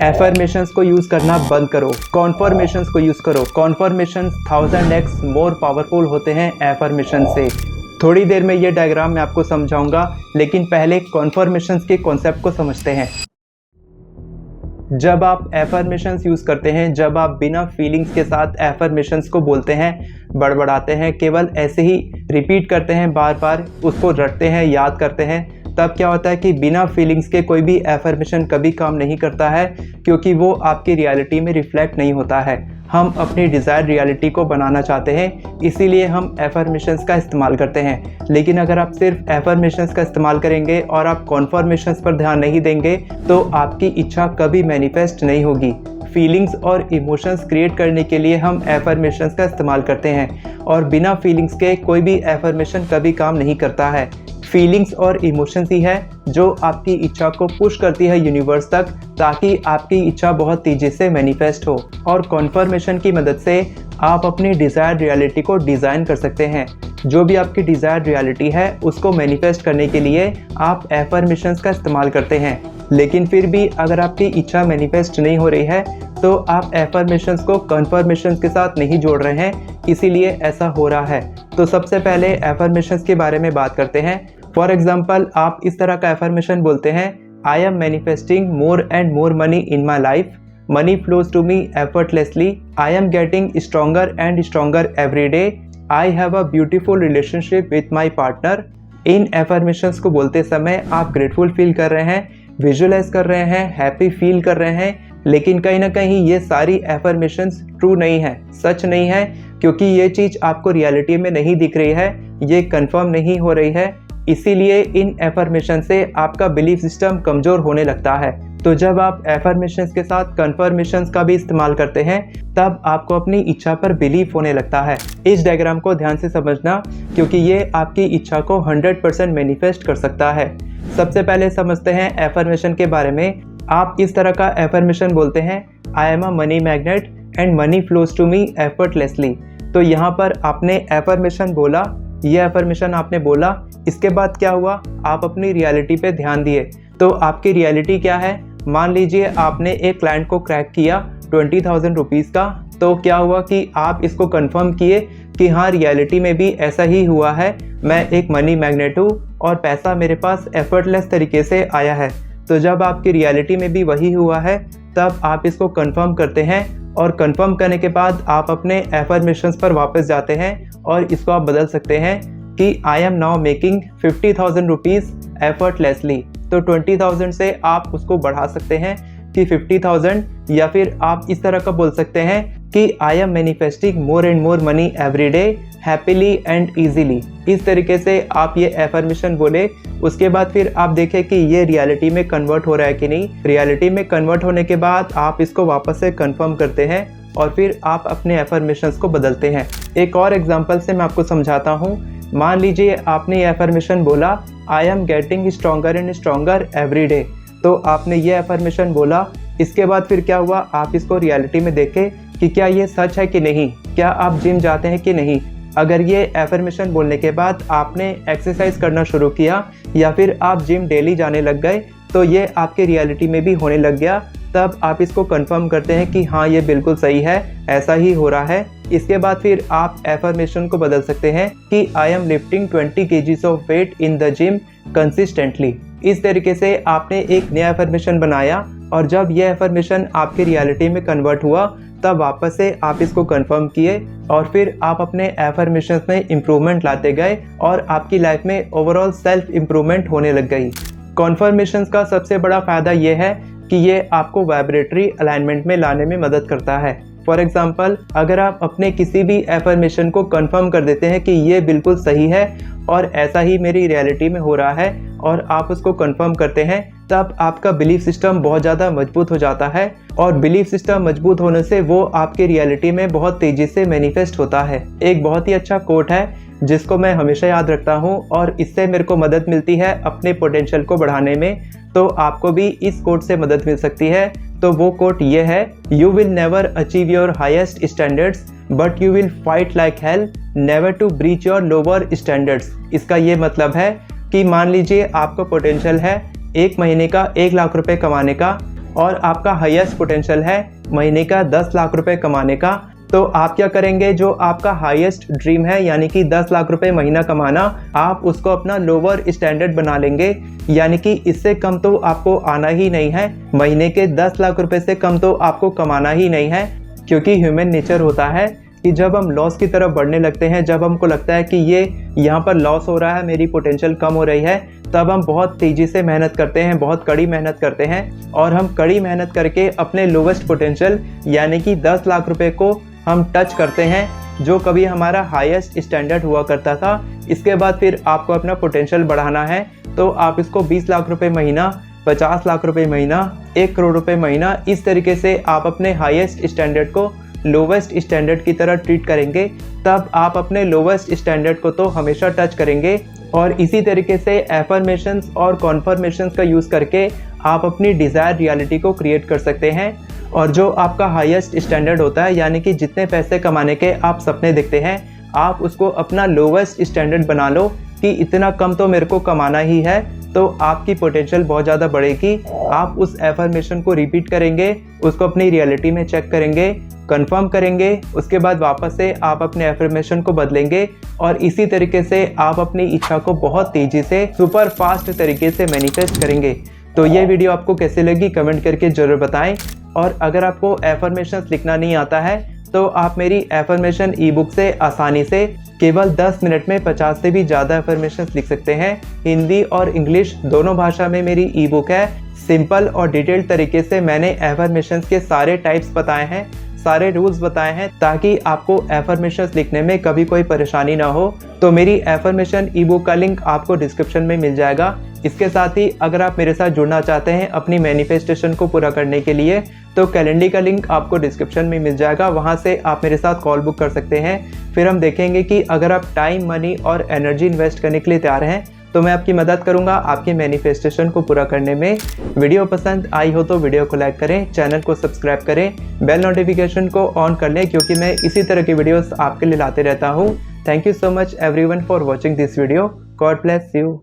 Affirmations को use करना बंद करो, कॉन्फर्मेशंस को यूज करो। कॉन्फर्मेशंस 1000x मोर पावरफुल होते हैं एफर्मेशन से। थोड़ी देर में ये डायग्राम मैं आपको समझाऊंगा, लेकिन पहले कॉन्फर्मेशंस के कॉन्सेप्ट को समझते हैं। जब आप एफर्मेशंस यूज करते हैं, जब आप बिना फीलिंग्स के साथ एफर्मेशंस को बोलते हैं, बड़बड़ाते हैं, केवल ऐसे ही रिपीट करते हैं, बार बार उसको रटते हैं, याद करते हैं, तब क्या होता है कि बिना फीलिंग्स के कोई भी एफर्मेशन कभी काम नहीं करता है, क्योंकि वो आपकी रियलिटी में रिफ्लेक्ट नहीं होता है। हम अपनी डिज़ायर रियलिटी को बनाना चाहते हैं, इसीलिए हम एफर्मेशंस का इस्तेमाल करते हैं। लेकिन अगर आप सिर्फ एफर्मेशंस का इस्तेमाल करेंगे और आप कॉन्फर्मेशंस पर ध्यान नहीं देंगे, तो आपकी इच्छा कभी मैनिफेस्ट नहीं होगी। फीलिंग्स और इमोशंस क्रिएट करने के लिए हम एफर्मेशंस का इस्तेमाल करते हैं, और बिना फीलिंग्स के कोई भी एफर्मेशन कभी काम नहीं करता है। फीलिंग्स और इमोशंस ही है जो आपकी इच्छा को पुश करती है यूनिवर्स तक, ताकि आपकी इच्छा बहुत तेज़ी से मैनिफेस्ट हो। और कॉन्फर्मेशन की मदद से आप अपनी डिज़ायर्ड रियलिटी को डिज़ाइन कर सकते हैं। जो भी आपकी डिज़ायर्ड रियलिटी है, उसको मैनिफेस्ट करने के लिए आप एफर्मेशंस का इस्तेमाल करते हैं। लेकिन फिर भी अगर आपकी इच्छा मैनिफेस्ट नहीं हो रही है, तो आप एफर्मेशंस को कन्फर्मेशंस के साथ नहीं जोड़ रहे हैं, इसीलिए ऐसा हो रहा है। तो सबसे पहले एफर्मेशंस के बारे में बात करते हैं। फॉर एग्जाम्पल, आप इस तरह का एफर्मेशन बोलते हैं, I am manifesting more and more money in my life, money flows to me effortlessly, I am getting stronger and stronger every day, I have a beautiful relationship with my partner. इन affirmations को बोलते समय आप grateful feel कर रहे हैं, visualise कर रहे हैं, हैप्पी फील कर रहे हैं, लेकिन कहीं ना कहीं ये सारी एफर्मेशंस ट्रू नहीं है, सच नहीं है, क्योंकि ये चीज़ आपको रियलिटी में नहीं दिख रही है, ये कंफर्म नहीं हो रही है। इसीलिए इन एफर्मेशन से आपका बिलीफ सिस्टम कमज़ोर होने लगता है। तो जब आप एफर्मेशंस के साथ कन्फर्मेशंस का भी इस्तेमाल करते हैं, तब आपको अपनी इच्छा पर बिलीफ होने लगता है। इस डायग्राम को ध्यान से समझना, क्योंकि ये आपकी इच्छा को 100% मैनिफेस्ट कर सकता है। सबसे पहले समझते हैं एफर्मेशन के बारे में। आप इस तरह का एफर्मेशन बोलते हैं, I am a money magnet and money flows to me effortlessly. तो यहाँ पर आपने एफर्मेशन बोला, ये एफर्मेशन आपने बोला, इसके बाद क्या हुआ, आप अपनी रियलिटी पे ध्यान दिए। तो आपकी रियलिटी क्या है? मान लीजिए आपने एक क्लाइंट को क्रैक किया 20,000 रुपीज़ का, तो क्या हुआ कि आप इसको कंफर्म किए कि हाँ, रियलिटी में भी ऐसा ही हुआ है, मैं एक मनी मैग्नेट हूँ और पैसा मेरे पास एफर्टलेस तरीके से आया है। तो जब आपकी रियलिटी में भी वही हुआ है, तब आप इसको कंफर्म करते हैं, और कंफर्म करने के बाद आप अपने एफर्मेशंस पर वापस जाते हैं और इसको आप बदल सकते हैं कि I M now making 50,000 rupees effortlessly. तो 20,000 से आप उसको बढ़ा सकते हैं कि 50,000, या फिर आप इस तरह का बोल सकते हैं कि I am manifesting more and more money every day happily and easily. इस तरीके से आप ये एफर्मेशन बोले। उसके बाद फिर आप देखें कि ये रियलिटी में कन्वर्ट हो रहा है कि नहीं। रियलिटी में कन्वर्ट होने के बाद आप इसको वापस से कंफर्म करते हैं, और फिर आप अपने एफर्मेशंस को बदलते हैं। एक और एग्जांपल से मैं आपको समझाता हूँ। मान लीजिए आपने ये एफर्मेशन बोला, आई am getting stronger and stronger every day. तो आपने ये एफर्मेशन बोला, इसके बाद फिर क्या हुआ, आप इसको रियलिटी में देखें कि क्या ये सच है कि नहीं, क्या आप जिम जाते हैं कि नहीं। अगर ये एफर्मेशन बोलने के बाद आपने एक्सरसाइज करना शुरू किया, या फिर आप जिम डेली जाने लग गए, तो ये आपके रियलिटी में भी होने लग गया। तब आप इसको कंफर्म करते हैं कि हाँ, ये बिल्कुल सही है, ऐसा ही हो रहा है। इसके बाद फिर आप एफर्मेशन को बदल सकते हैं कि I am lifting 20 kgs of weight in the gym consistently. इस तरीके से आपने एक नया एफर्मेशन बनाया, और जब यह एफर्मेशन आपकी रियलिटी में कन्वर्ट हुआ, तब वापस से आप इसको कंफर्म किए, और फिर आप अपने एफर्मेशंस में इम्प्रूवमेंट लाते गए, और आपकी लाइफ में ओवरऑल सेल्फ इम्प्रूवमेंट होने लग गई। कॉन्फर्मेशंस का सबसे बड़ा फ़ायदा ये है कि ये आपको वाइब्रेटरी अलाइनमेंट में लाने में मदद करता है। फॉर एग्जाम्पल, अगर आप अपने किसी भी एफर्मेशन को कंफर्म कर देते हैं कि ये बिल्कुल सही है और ऐसा ही मेरी रियलिटी में हो रहा है, और आप उसको कंफर्म करते हैं, तब आपका बिलीफ सिस्टम बहुत ज़्यादा मजबूत हो जाता है, और बिलीफ सिस्टम मजबूत होने से वो आपकी रियलिटी में बहुत तेज़ी से मैनिफेस्ट होता है। एक बहुत ही अच्छा कोट है जिसको मैं हमेशा याद रखता हूँ, और इससे मेरे को मदद मिलती है अपने पोटेंशियल को बढ़ाने में। तो आपको भी इस कोट से मदद मिल सकती है। तो वो कोट ये है, you will never achieve your highest standards but you will fight like hell never to breach your lower standards. इसका ये मतलब है कि मान लीजिए आपका पोटेंशियल है 1 महीने का 1 लाख रुपए कमाने का, और आपका हाईएस्ट पोटेंशियल है महीने का 10 लाख रुपए कमाने का, तो आप क्या करेंगे, जो आपका हाईएस्ट ड्रीम है यानी कि 10 लाख रुपए महीना कमाना, आप उसको अपना लोअर स्टैंडर्ड बना लेंगे। यानी कि इससे कम तो आपको आना ही नहीं है, महीने के 10 लाख रुपए से कम तो आपको कमाना ही नहीं है। क्योंकि ह्यूमन नेचर होता है कि जब हम लॉस की तरफ बढ़ने लगते हैं, जब हमको लगता है कि ये यहाँ पर लॉस हो रहा है, मेरी पोटेंशियल कम हो रही है, तब हम बहुत तेज़ी से मेहनत करते हैं, बहुत कड़ी मेहनत करते हैं और हम कड़ी मेहनत करके अपने लोवेस्ट पोटेंशियल यानी कि 10 लाख रुपए को हम टच करते हैं, जो कभी हमारा हाईएस्ट स्टैंडर्ड हुआ करता था। इसके बाद फिर आपको अपना पोटेंशियल बढ़ाना है, तो आप इसको 20 लाख रुपए महीना, 50 लाख रुपए महीना, 1 करोड़ रुपए महीना, इस तरीके से आप अपने हाईएस्ट स्टैंडर्ड को लोवेस्ट स्टैंडर्ड की तरह ट्रीट करेंगे। तब आप अपने लोवेस्ट स्टैंडर्ड को तो हमेशा टच करेंगे। और इसी तरीके से एफर्मेशंस और कॉन्फर्मेशंस का यूज़ करके आप अपनी डिज़ायर रियलिटी को क्रिएट कर सकते हैं। और जो आपका हाईएस्ट स्टैंडर्ड होता है, यानी कि जितने पैसे कमाने के आप सपने देखते हैं, आप उसको अपना लोवेस्ट स्टैंडर्ड बना लो कि इतना कम तो मेरे को कमाना ही है, तो आपकी पोटेंशियल बहुत ज़्यादा बढ़ेगी। आप उस एफर्मेशन को रिपीट करेंगे, उसको अपनी रियलिटी में चेक करेंगे, कंफर्म करेंगे, उसके बाद वापस से आप अपने एफर्मेशन को बदलेंगे और इसी तरीके से आप अपनी इच्छा को बहुत तेज़ी से सुपर फास्ट तरीके से मैनिफेस्ट करेंगे। तो ये वीडियो आपको कैसे लगी कमेंट करके ज़रूर बताएं। और अगर आपको एफर्मेशंस लिखना नहीं आता है तो आप मेरी एफर्मेशन ई बुक से आसानी से केवल 10 मिनट में 50 से भी ज़्यादा एफर्मेशंस लिख सकते हैं। हिंदी और इंग्लिश दोनों भाषा में मेरी ई बुक है। सिंपल और डिटेल्ड तरीके से मैंने एफर्मेशंस के सारे टाइप्स बताए हैं, सारे रूल्स बताए हैं, ताकि आपको एफर्मेशंस लिखने में कभी कोई परेशानी ना हो। तो मेरी एफर्मेशन ई बुक का लिंक आपको डिस्क्रिप्शन में मिल जाएगा। इसके साथ ही अगर आप मेरे साथ जुड़ना चाहते हैं अपनी मैनिफेस्टेशन को पूरा करने के लिए, तो कैलेंडर का लिंक आपको डिस्क्रिप्शन में मिल जाएगा। वहां से आप मेरे साथ कॉल बुक कर सकते हैं। फिर हम देखेंगे कि अगर आप टाइम, मनी और एनर्जी इन्वेस्ट करने के लिए तैयार हैं, तो मैं आपकी मदद करूंगा आपकी मैनिफेस्टेशन को पूरा करने में। वीडियो पसंद आई हो तो वीडियो को लाइक करें, चैनल को सब्सक्राइब करें, बेल नोटिफिकेशन को ऑन कर लें, क्योंकि मैं इसी तरह की वीडियोस आपके लिए लाते रहता हूं। Thank you so much everyone for watching this video. God bless you.